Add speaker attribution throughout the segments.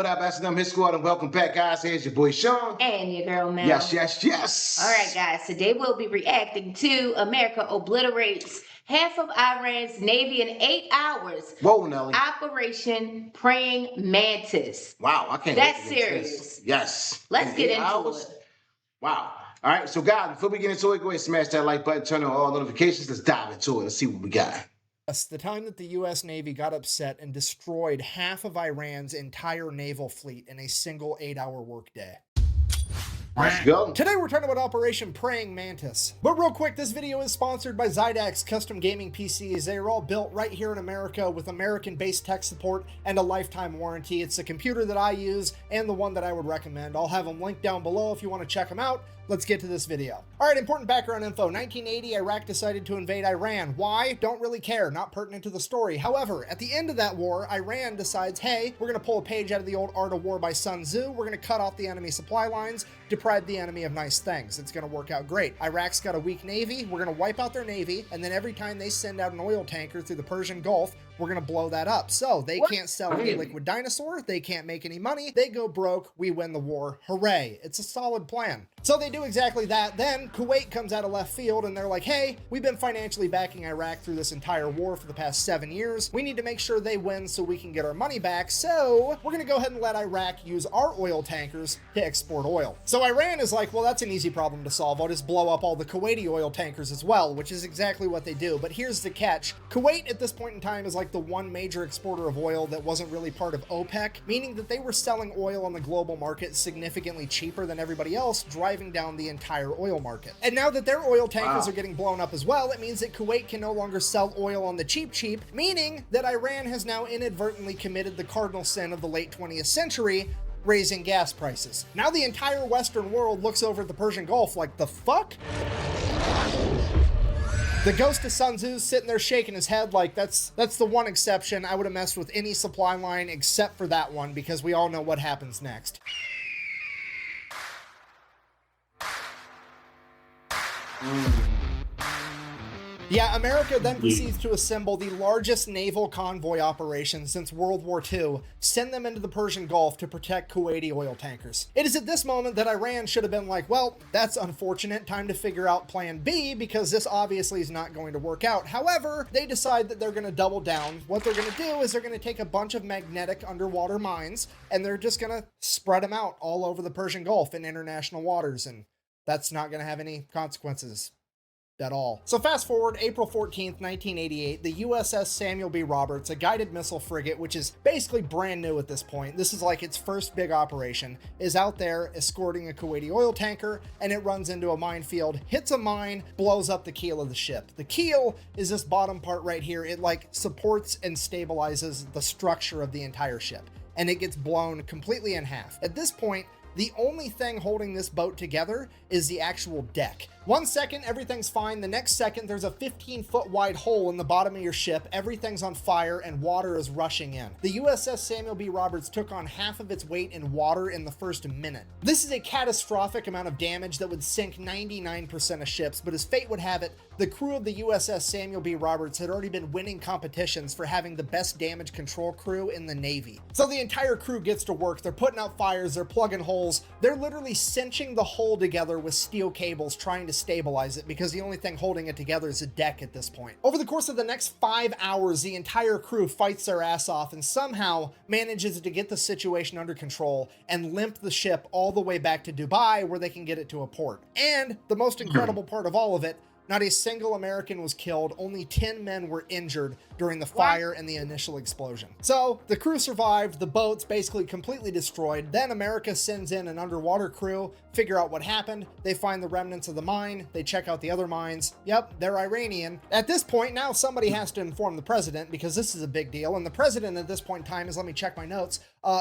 Speaker 1: What up, SNM Hit Squad, and welcome back, guys. Here's your boy Sean.
Speaker 2: And your girl Mel.
Speaker 1: Yes.
Speaker 2: All right, guys. Today we'll be reacting to America obliterates half of Iran's navy in 8 hours.
Speaker 1: Whoa, Nelly.
Speaker 2: Operation Praying Mantis.
Speaker 1: Wow, I can't
Speaker 2: That's
Speaker 1: wait to get
Speaker 2: serious.
Speaker 1: this. Yes.
Speaker 2: Let's get into
Speaker 1: hours?
Speaker 2: it.
Speaker 1: Wow. All right, so guys, before we get into it, go ahead and smash that like button, turn on all notifications. Let's dive into it. Let's see what we got.
Speaker 3: The time that the U.S. Navy got upset and destroyed half of Iran's entire naval fleet in a single 8-hour workday.
Speaker 1: Let's go.
Speaker 3: Today we're talking about Operation Praying Mantis. But real quick, this video is sponsored by Zydax Custom Gaming PCs. They are all built right here in America with American-based tech support and a lifetime warranty. It's the computer that I use and the one that I would recommend. I'll have them linked down below if you want to check them out. Let's get to this video. All right, important background info. 1980, Iraq decided to invade Iran. Why? Don't really care. Not pertinent to the story. However, at the end of that war, Iran decides, hey, we're going to pull a page out of the old Art of War by Sun Tzu. We're going to cut off the enemy supply lines, deprive the enemy of nice things. It's going to work out great. Iraq's got a weak navy. We're going to wipe out their navy, and then every time they send out an oil tanker through the Persian Gulf, we're going to blow that up. So they can't sell any liquid dinosaur. They can't make any money. They go broke. We win the war. Hooray. It's a solid plan. So they do exactly that. Then Kuwait comes out of left field and they're like, hey, we've been financially backing Iraq through this entire war for the past 7 years. We need to make sure they win so we can get our money back. So we're going to go ahead and let Iraq use our oil tankers to export oil. So Iran is like, well, that's an easy problem to solve. I'll just blow up all the Kuwaiti oil tankers as well, which is exactly what they do. But here's the catch. Kuwait at this point in time is like the one major exporter of oil that wasn't really part of OPEC, meaning that they were selling oil on the global market significantly cheaper than everybody else, driving down the entire oil market. And now that their oil tankers are getting blown up as well, it means that Kuwait can no longer sell oil on the cheap, meaning that Iran has now inadvertently committed the cardinal sin of the late 20th century, raising gas prices. Now the entire Western world looks over at the Persian Gulf like, the fuck? The ghost of Sun Tzu's sitting there shaking his head like, that's the one exception. I would have messed with any supply line except for that one, because we all know what happens next. Yeah, America then proceeds to assemble the largest naval convoy operation since World War II, send them into the Persian Gulf to protect Kuwaiti oil tankers. It is at this moment that Iran should have been like, well, that's unfortunate, time to figure out plan B, because this obviously is not going to work out. However, they decide that they're going to double down. What they're going to do is they're going to take a bunch of magnetic underwater mines, and they're just going to spread them out all over the Persian Gulf in international waters, and that's not going to have any consequences at all. So fast forward, April 14th, 1988, the USS Samuel B, a guided missile frigate, which is basically brand new at this point. This is like its first big operation, is out there escorting a Kuwaiti oil tanker, and it runs into a minefield, hits a mine, blows up the keel of the ship. The keel is this bottom part right here. It like supports and stabilizes the structure of the entire ship, and it gets blown completely in half. At this point, the only thing holding this boat together is the actual deck. 1 second, everything's fine. The next second, there's a 15-foot wide hole in the bottom of your ship. Everything's on fire and water is rushing in. The USS Samuel B. took on half of its weight in water in the first minute. This is a catastrophic amount of damage that would sink 99% of ships, but as fate would have it, the crew of the USS Samuel B. had already been winning competitions for having the best damage control crew in the Navy. So the entire crew gets to work. They're putting out fires, they're plugging holes, they're literally cinching the hull together with steel cables trying to stabilize it, because the only thing holding it together is a deck at this point. Over the course of the next 5 hours, the entire crew fights their ass off and somehow manages to get the situation under control and limp the ship all the way back to Dubai, where they can get it to a port. And the most incredible part of all of it, not a single American was killed, only 10 men were injured during the fire and the initial explosion. So the crew survived, the boat's basically completely destroyed. Then America sends in an underwater crew, figure out what happened. They find the remnants of the mine, they check out the other mines. Yep, they're Iranian. At this point, now somebody has to inform the president, because this is a big deal. And the president at this point in time is, let me check my notes,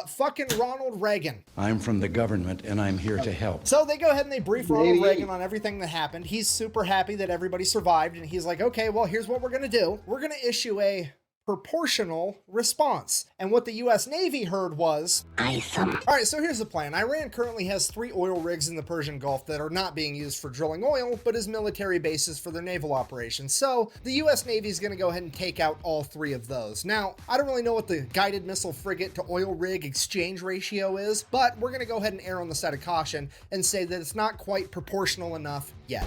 Speaker 3: fucking Ronald Reagan.
Speaker 4: I'm from the government and I'm here to help.
Speaker 3: So they go ahead and they brief Ronald Reagan on everything that happened. He's super happy that everybody survived, and he's like, okay, well, here's what we're gonna do. We're gonna issue a proportional response. And what the US Navy heard was,
Speaker 2: Awesome.
Speaker 3: all right, so here's the plan. Iran currently has 3 oil rigs in the Persian Gulf that are not being used for drilling oil, but as military bases for their naval operations. So the US Navy is going to go ahead and take out all 3 of those. Now, I don't really know what the guided missile frigate to oil rig exchange ratio is, but we're going to go ahead and err on the side of caution and say that it's not quite proportional enough yet.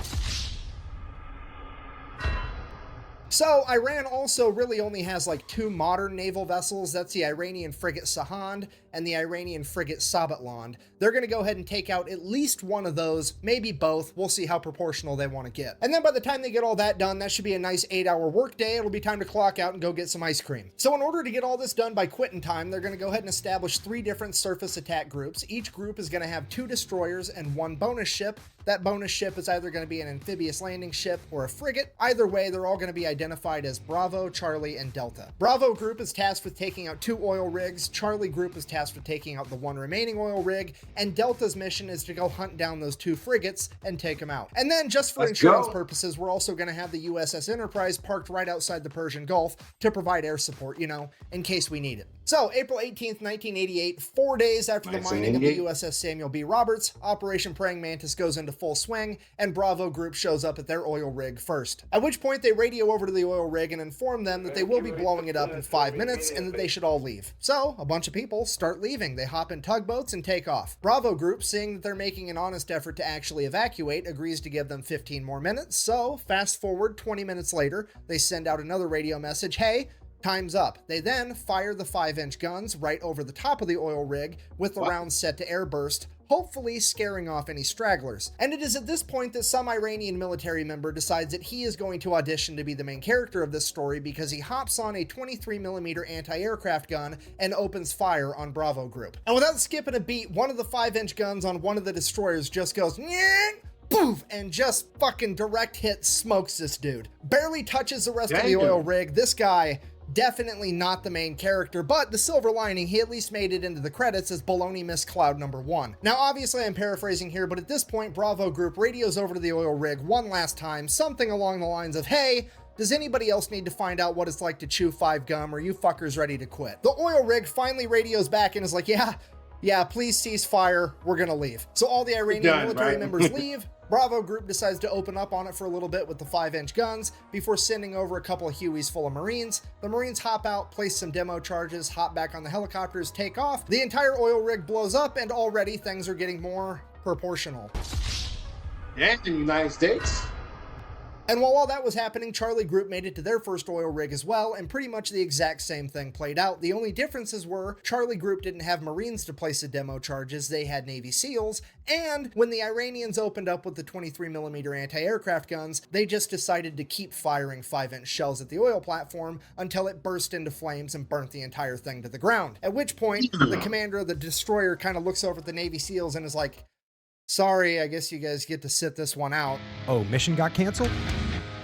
Speaker 3: So Iran also really only has like 2 modern naval vessels. That's the Iranian frigate Sahand and the Iranian frigate Sabatland. They're going to go ahead and take out at least one of those, maybe both. We'll see how proportional they want to get. And then by the time they get all that done, that should be a nice 8-hour workday. It'll be time to clock out and go get some ice cream. So in order to get all this done by quitting time, they're going to go ahead and establish 3 different surface attack groups. Each group is going to have 2 destroyers and 1 bonus ship. That bonus ship is either going to be an amphibious landing ship or a frigate. Either way, they're all going to be identified as Bravo, Charlie, and Delta. Bravo group is tasked with taking out 2 oil rigs, Charlie group is tasked with taking out the 1 remaining oil rig, and Delta's mission is to go hunt down those 2 frigates and take them out. And then, just for insurance purposes, we're also going to have the USS Enterprise parked right outside the Persian Gulf to provide air support, you know, in case we need it. So, April 18th, 1988, 4 days after the mining of the USS Samuel B. Roberts, Operation Praying Mantis goes into full swing, and Bravo Group shows up at their oil rig first. At which point, they radio over to the oil rig and inform them that they will be blowing it up in 5 minutes and that they should all leave. So, a bunch of people start leaving. They hop in tugboats and take off. Bravo Group, seeing that they're making an honest effort to actually evacuate, agrees to give them 15 more minutes. So, fast forward 20 minutes later, they send out another radio message, hey, time's up. They then fire the 5-inch guns right over the top of the oil rig with the rounds set to airburst, hopefully scaring off any stragglers. And it is at this point that some Iranian military member decides that he is going to audition to be the main character of this story because he hops on a 23mm anti-aircraft gun and opens fire on Bravo Group. And without skipping a beat, one of the 5-inch guns on one of the destroyers just goes poof, and just fucking direct hit smokes this dude. Barely touches the rest of the oil rig. This guy, definitely not the main character, but the silver lining, he at least made it into the credits as Baloney Miss Cloud #1. Now, obviously, I'm paraphrasing here, but at this point, Bravo Group radios over to the oil rig one last time, something along the lines of, hey, does anybody else need to find out what it's like to chew 5 gum? Or you fuckers ready to quit? The oil rig finally radios back and is like, yeah, please cease fire. We're gonna leave. So all the Iranian military members leave. Bravo Group decides to open up on it for a little bit with the 5-inch guns before sending over a couple of Hueys full of Marines. The Marines hop out, place some demo charges, hop back on the helicopters, take off. The entire oil rig blows up, and already things are getting more proportional.
Speaker 1: Yeah, in the United States.
Speaker 3: And while all that was happening, Charlie Group made it to their first oil rig as well, and pretty much the exact same thing played out. The only differences were Charlie Group didn't have Marines to place the demo charges, they had Navy SEALs, and when the Iranians opened up with the 23mm anti-aircraft guns, they just decided to keep firing 5-inch shells at the oil platform until it burst into flames and burnt the entire thing to the ground. At which point, the commander of the destroyer kind of looks over at the Navy SEALs and is like, sorry, I guess you guys get to sit this one out.
Speaker 5: Oh, mission got canceled?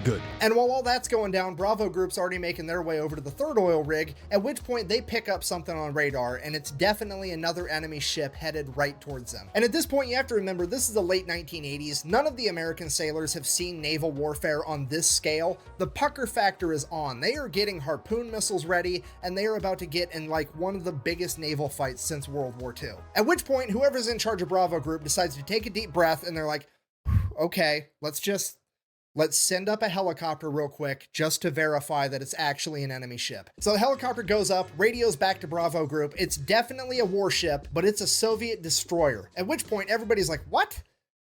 Speaker 5: Good.
Speaker 3: And while all that's going down, Bravo Group's already making their way over to the third oil rig, at which point they pick up something on radar, and it's definitely another enemy ship headed right towards them. And at this point, you have to remember, this is the late 1980s. None of the American sailors have seen naval warfare on this scale. The pucker factor is on. They are getting harpoon missiles ready, and they are about to get in like one of the biggest naval fights since World War II. At which point, whoever's in charge of Bravo Group decides to take a deep breath, and they're like, okay, let's send up a helicopter real quick just to verify that it's actually an enemy ship. So the helicopter goes up, radios back to Bravo Group. It's definitely a warship, but it's a Soviet destroyer. At which point everybody's like, what?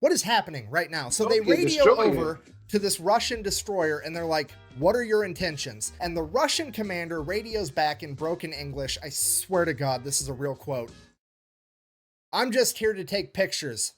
Speaker 3: What is happening right now? So they radio over to this Russian destroyer and they're like, what are your intentions? And the Russian commander radios back in broken English. I swear to God, this is a real quote. I'm just here to take pictures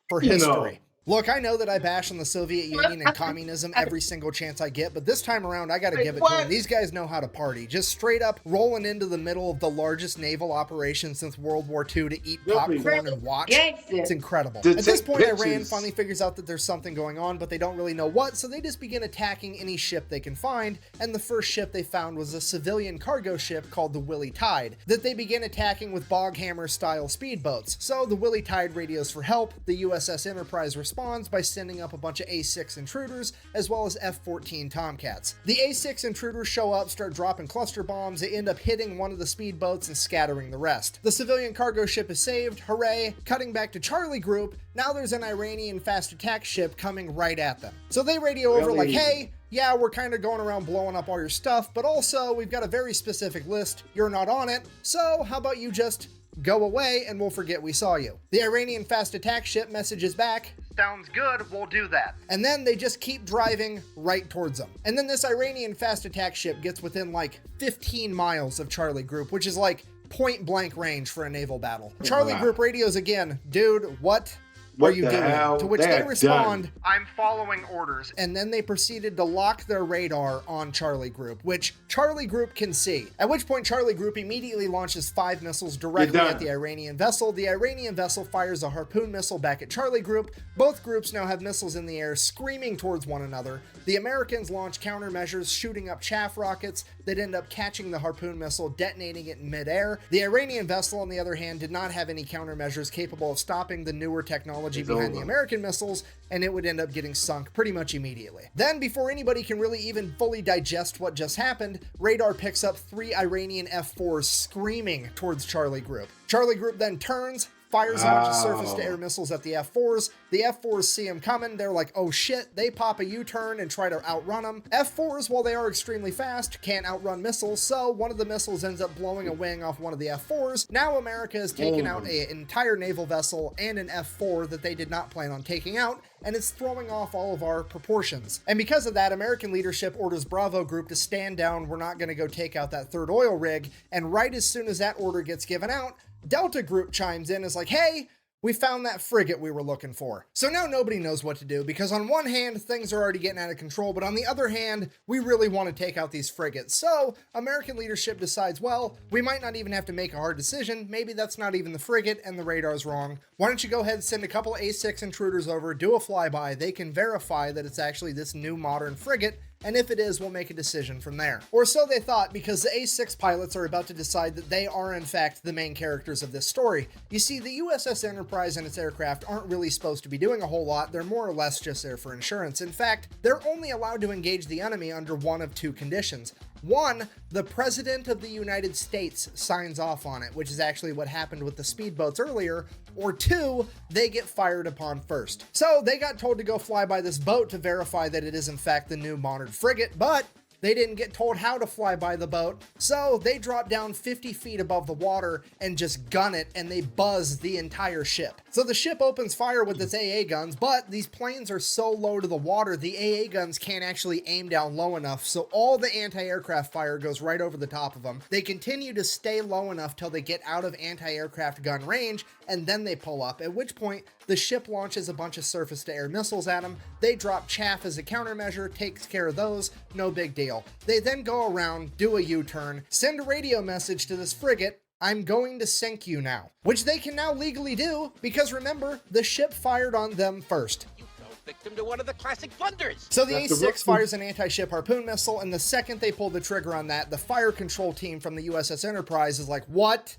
Speaker 3: for history. Look, I know that I bash on the Soviet Union and communism every single chance I get, but this time around, I gotta give it to them. These guys know how to party. Just straight up rolling into the middle of the largest naval operation since World War II to eat popcorn and watch. It's incredible. At this point, Iran finally figures out that there's something going on, but they don't really know what, so they just begin attacking any ship they can find, and the first ship they found was a civilian cargo ship called the Willie Tide, that they begin attacking with bog hammer-style speedboats. So the Willie Tide radios for help, the USS Enterprise responds, responds by sending up a bunch of A6 intruders, as well as F-14 Tomcats. The A6 intruders show up, start dropping cluster bombs, they end up hitting one of the speedboats and scattering the rest. The civilian cargo ship is saved, hooray. Cutting back to Charlie Group, now there's an Iranian fast attack ship coming right at them. So they radio over like, hey, yeah, we're kind of going around blowing up all your stuff, but also we've got a very specific list, you're not on it, so how about you just go away and we'll forget we saw you. The Iranian fast attack ship messages back, sounds good, we'll do that. And then they just keep driving right towards them. And then this Iranian fast attack ship gets within like 15 miles of Charlie Group, which is like point blank range for a naval battle. Charlie Group radios again, dude, what are you doing? To which they respond, I'm following orders. And then they proceeded to lock their radar on Charlie Group, which Charlie Group can see. At which point Charlie Group immediately launches 5 missiles directly at the Iranian vessel. The Iranian vessel fires a harpoon missile back at Charlie Group. Both groups now have missiles in the air screaming towards one another. The Americans launch countermeasures, shooting up chaff rockets that end up catching the harpoon missile, detonating it in midair. The Iranian vessel, on the other hand, did not have any countermeasures capable of stopping the newer technology behind the American missiles, and it would end up getting sunk pretty much immediately. Then, before anybody can really even fully digest what just happened, radar picks up 3 Iranian F-4s screaming towards Charlie Group. Charlie Group then turns, fires a bunch of surface-to-air missiles at the F-4s. The F-4s see them coming. They're like, oh shit. They pop a U-turn and try to outrun them. F-4s, while they are extremely fast, can't outrun missiles, so one of the missiles ends up blowing a wing off one of the F-4s. Now America has taken out an entire naval vessel and an F-4 that they did not plan on taking out, and it's throwing off all of our proportions. And because of that, American leadership orders Bravo Group to stand down. We're not going to go take out that third oil rig. And right as soon as that order gets given out, Delta Group chimes in, is like, hey, we found that frigate we were looking for. So now nobody knows what to do, because on one hand, things are already getting out of control, but on the other hand, we really want to take out these frigates. So American leadership decides, well, we might not even have to make a hard decision. Maybe that's not even the frigate and the radar's wrong. Why don't you go ahead and send a couple A6 intruders over, do a flyby. They can verify that it's actually this new modern frigate, and if it is, we'll make a decision from there. Or so they thought, because the A6 pilots are about to decide that they are in fact the main characters of this story. You see, the USS Enterprise and its aircraft aren't really supposed to be doing a whole lot. They're more or less just there for insurance. In fact, they're only allowed to engage the enemy under one of 2 conditions. One, the President of the United States signs off on it, which is actually what happened with the speedboats earlier. Or 2, they get fired upon first. So they got told to go fly by this boat to verify that it is in fact the new modern frigate, but they didn't get told how to fly by the boat, so they drop down 50 feet above the water and just gun it, and they buzz the entire ship. So the ship opens fire with its AA guns, but these planes are so low to the water, the AA guns can't actually aim down low enough, so all the anti-aircraft fire goes right over the top of them. They continue to stay low enough till they get out of anti-aircraft gun range, and then they pull up, at which point the ship launches a bunch of surface-to-air missiles at them. They drop chaff as a countermeasure, takes care of those, no big deal. They then go around, do a U-turn, send a radio message to this frigate, I'm going to sink you now. Which they can now legally do, because remember, the ship fired on them first.
Speaker 6: You fell victim to one of the classic blunders.
Speaker 3: So the A6 fires an anti-ship harpoon missile, and the second they pull the trigger on that, the fire control team from the USS Enterprise is like, what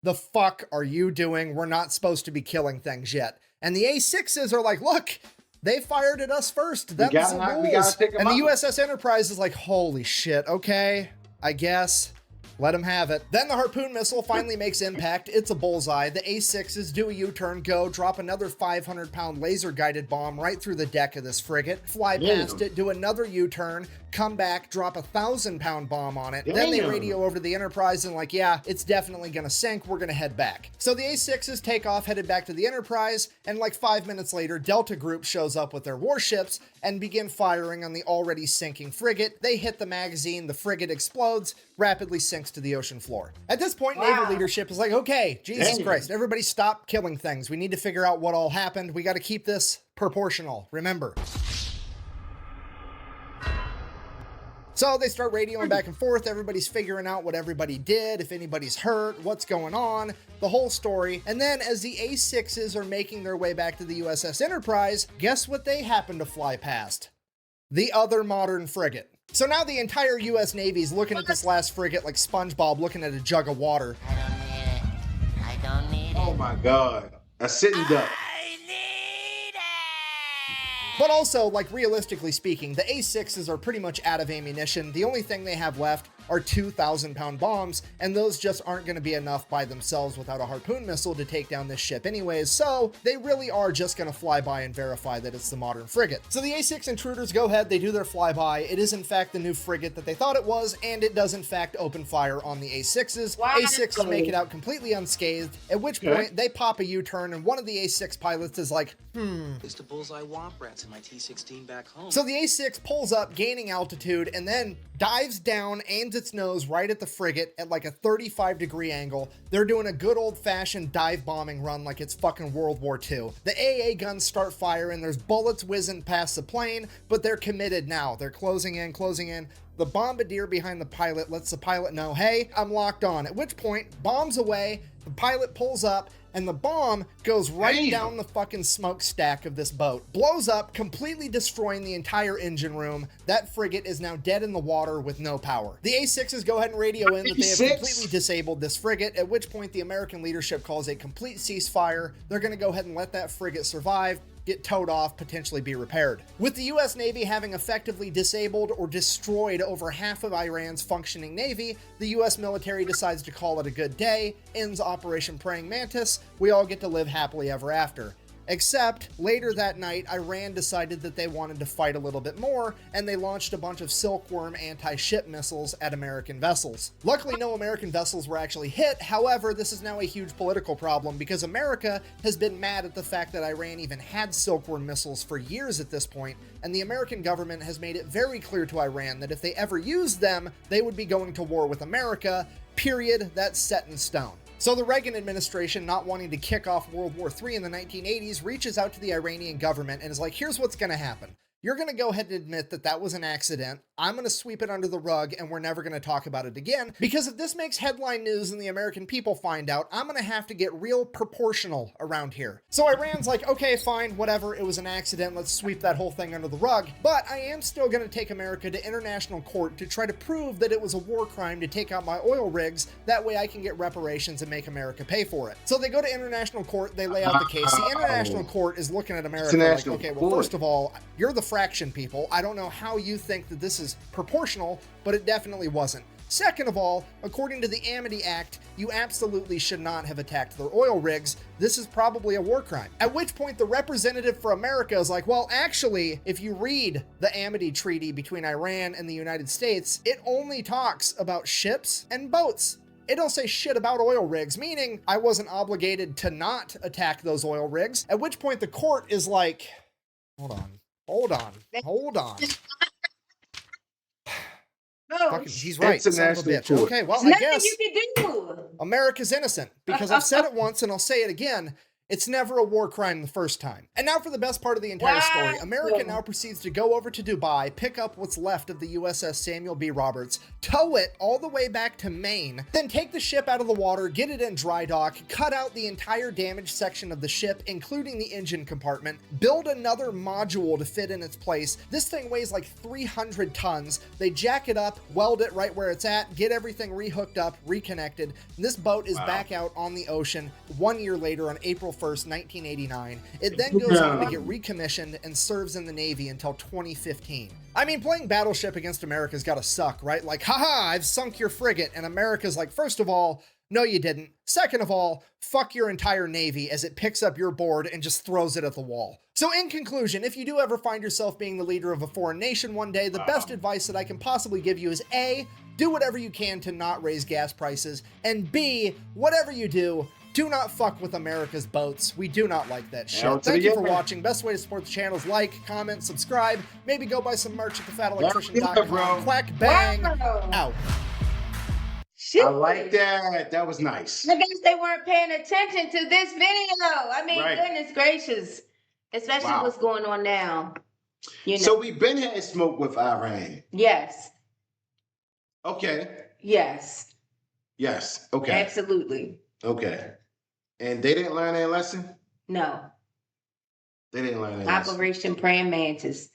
Speaker 3: the fuck are you doing? We're not supposed to be killing things yet. And the A6s are like, look, they fired at us first. That's the rules. And the USS Enterprise is like, holy shit, okay, I guess. Let them have it. Then the harpoon missile finally makes impact. It's a bullseye. The A6s do a U-turn, go, drop another 500-pound laser-guided bomb right through the deck of this frigate, fly past it, do another U-turn, come back, drop a 1,000-pound bomb on it. Then they radio over to the Enterprise and like, yeah, it's definitely gonna sink. We're gonna head back. So the A6s take off, headed back to the Enterprise, and like 5 minutes later, Delta Group shows up with their warships and begin firing on the already sinking frigate. They hit the magazine, the frigate explodes, rapidly sinks to the ocean floor. At this point, naval leadership is like, okay, Jesus Christ, everybody stop killing things. We need to figure out what all happened. We got to keep this proportional, remember. So they start radioing back and forth. Everybody's figuring out what everybody did, if anybody's hurt, what's going on, the whole story. And then as the A6s are making their way back to the USS Enterprise, guess what they happen to fly past? The other modern frigate. So now the entire US Navy is looking at this last frigate like SpongeBob looking at a jug of water.
Speaker 6: I don't need it. I don't need it.
Speaker 1: Oh my God. A sitting duck.
Speaker 6: I need it.
Speaker 3: But also, like, realistically speaking, the A6s are pretty much out of ammunition. The only thing they have left are 2,000-pound bombs, and those just aren't going to be enough by themselves without a harpoon missile to take down this ship anyways, so they really are just going to fly by and verify that it's the modern frigate. So the A6 intruders go ahead, they do their flyby. It is in fact the new frigate that they thought it was, and it does in fact open fire on the A6s.
Speaker 2: Wow.
Speaker 3: A6s make it out completely unscathed, at which point they pop a U-turn, and one of the A6 pilots is like,
Speaker 7: It's the bullseye womp rats in my T-16 back home.
Speaker 3: So the A6 pulls up, gaining altitude, and then dives down, aims its nose right at the frigate at like a 35-degree angle. They're doing a good old-fashioned dive bombing run like it's fucking World War II. The AA guns start firing, there's bullets whizzing past the plane, but they're committed now. They're closing in, closing in. The bombardier behind the pilot lets the pilot know, hey, I'm locked on. At which point, bombs away, the pilot pulls up, and the bomb goes right down the fucking smokestack of this boat. Blows up, completely destroying the entire engine room. That frigate is now dead in the water with no power. The A6s go ahead and radio in that they have completely disabled this frigate, at which point the American leadership calls a complete ceasefire. They're going to go ahead and let that frigate survive, get towed off, potentially be repaired. With the US Navy having effectively disabled or destroyed over half of Iran's functioning navy, the US military decides to call it a good day, ends Operation Praying Mantis, we all get to live happily ever after. Except, later that night, Iran decided that they wanted to fight a little bit more, and they launched a bunch of Silkworm anti-ship missiles at American vessels. Luckily, no American vessels were actually hit. However, this is now a huge political problem because America has been mad at the fact that Iran even had Silkworm missiles for years at this point, and the American government has made it very clear to Iran that if they ever used them, they would be going to war with America, period. That's set in stone. So the Reagan administration, not wanting to kick off World War III in the 1980s, reaches out to the Iranian government and is like, here's what's going to happen. You're going to go ahead and admit that that was an accident. I'm going to sweep it under the rug and we're never going to talk about it again, because if this makes headline news and the American people find out, I'm going to have to get real proportional around here. So Iran's like, okay, fine, whatever, it was an accident, let's sweep that whole thing under the rug, but I am still going to take America to international court to try to prove that it was a war crime to take out my oil rigs, that way I can get reparations and make America pay for it. So they go to international court, they lay out the case. The international court is looking at America like, okay, well, first of all, you're the fraction people. I don't know how you think that this is proportional, but it definitely wasn't. Second of all, according to the Amity Act, you absolutely should not have attacked their oil rigs. This is probably a war crime. At which point the representative for America is like, well, actually, if you read the Amity Treaty between Iran and the United States, it only talks about ships and boats. It don't say shit about oil rigs, meaning I wasn't obligated to not attack those oil rigs. At which point the court is like, hold on. Fucking, he's right. Son of a bitch. Okay, well, I guess
Speaker 2: you can do.
Speaker 3: America's innocent, because I've said it once and I'll say it again. It's never a war crime the first time. And now for the best part of the entire story. America now proceeds to go over to Dubai, pick up what's left of the USS Samuel B. Roberts, tow it all the way back to Maine, then take the ship out of the water, get it in dry dock, cut out the entire damaged section of the ship, including the engine compartment, build another module to fit in its place. This thing weighs like 300 tons. They jack it up, weld it right where it's at, get everything rehooked up, reconnected. And this boat is back out on the ocean 1 year later on April 1st, 1989. It then goes on to get recommissioned and serves in the Navy until 2015. I mean, playing Battleship against America's gotta suck, right? Like, haha, I've sunk your frigate, and America's like, first of all, no you didn't. Second of all, fuck your entire Navy as it picks up your board and just throws it at the wall. So in conclusion, if you do ever find yourself being the leader of a foreign nation one day, the best advice that I can possibly give you is A, do whatever you can to not raise gas prices, and B, whatever you do not fuck with America's boats. We do not like that shit. Thank you for watching. Best way to support the channel is like, comment, subscribe, maybe go buy some merch at thefatelectrician.com. Quack, bang, out.
Speaker 2: Shit.
Speaker 1: I like that. That was nice.
Speaker 2: I guess they weren't paying attention to this video. I mean, goodness gracious. Especially what's going on now. You know.
Speaker 1: So we've been had smoke with Iran.
Speaker 2: Yes.
Speaker 1: Okay.
Speaker 2: Yes.
Speaker 1: Yes. Okay.
Speaker 2: Absolutely.
Speaker 1: Okay. And they didn't learn their lesson?
Speaker 2: No.
Speaker 1: They didn't learn their lesson.
Speaker 2: Operation Praying Mantis.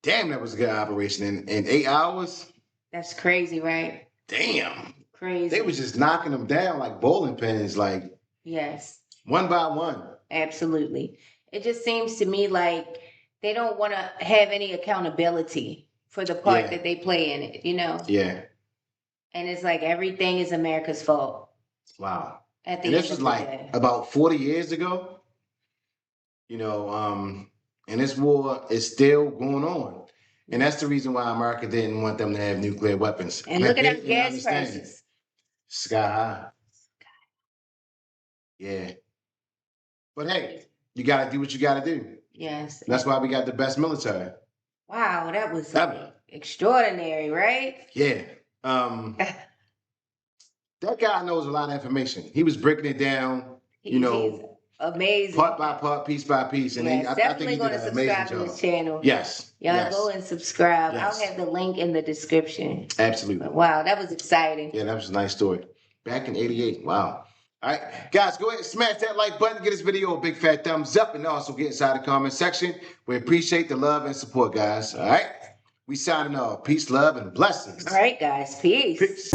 Speaker 1: Damn, that was a good operation. In 8 hours?
Speaker 2: That's crazy, right?
Speaker 1: Damn.
Speaker 2: Crazy.
Speaker 1: They was just knocking them down like bowling pins, like
Speaker 2: yes.
Speaker 1: one by one.
Speaker 2: Absolutely. It just seems to me like they don't want to have any accountability for the part that they play in it, you know?
Speaker 1: Yeah.
Speaker 2: And it's like everything is America's fault.
Speaker 1: Wow.
Speaker 2: At the
Speaker 1: And
Speaker 2: end
Speaker 1: this was
Speaker 2: of the
Speaker 1: like
Speaker 2: day.
Speaker 1: about 40 years ago. You know, and this war is still going on. And that's the reason why America didn't want them to have nuclear weapons.
Speaker 2: And look at them gas
Speaker 1: understand.
Speaker 2: prices.
Speaker 1: Sky high. Yeah. But hey, you got to do what you got to do.
Speaker 2: Yes.
Speaker 1: That's why we got the best military.
Speaker 2: Wow, that was
Speaker 1: Ever.
Speaker 2: extraordinary, right?
Speaker 1: Yeah. That guy knows a lot of information. He was breaking it down, you know,
Speaker 2: He's amazing.
Speaker 1: part by part, piece by piece. And
Speaker 2: Yes,
Speaker 1: I think
Speaker 2: definitely
Speaker 1: he
Speaker 2: going
Speaker 1: did
Speaker 2: to
Speaker 1: an amazing
Speaker 2: subscribe to
Speaker 1: job.
Speaker 2: his channel.
Speaker 1: Yes.
Speaker 2: Y'all
Speaker 1: yes.
Speaker 2: go and subscribe.
Speaker 1: Yes.
Speaker 2: I'll have the link in the description.
Speaker 1: Absolutely.
Speaker 2: But wow, that was exciting.
Speaker 1: Yeah, that was a nice story. Back in 88. Wow. All right, guys, go ahead and smash that like button. Get this video a big fat thumbs up, and also get inside the comment section. We appreciate the love and support, guys. All right, we signing off. Peace, love, and blessings.
Speaker 2: All right, guys. Peace.
Speaker 1: Peace.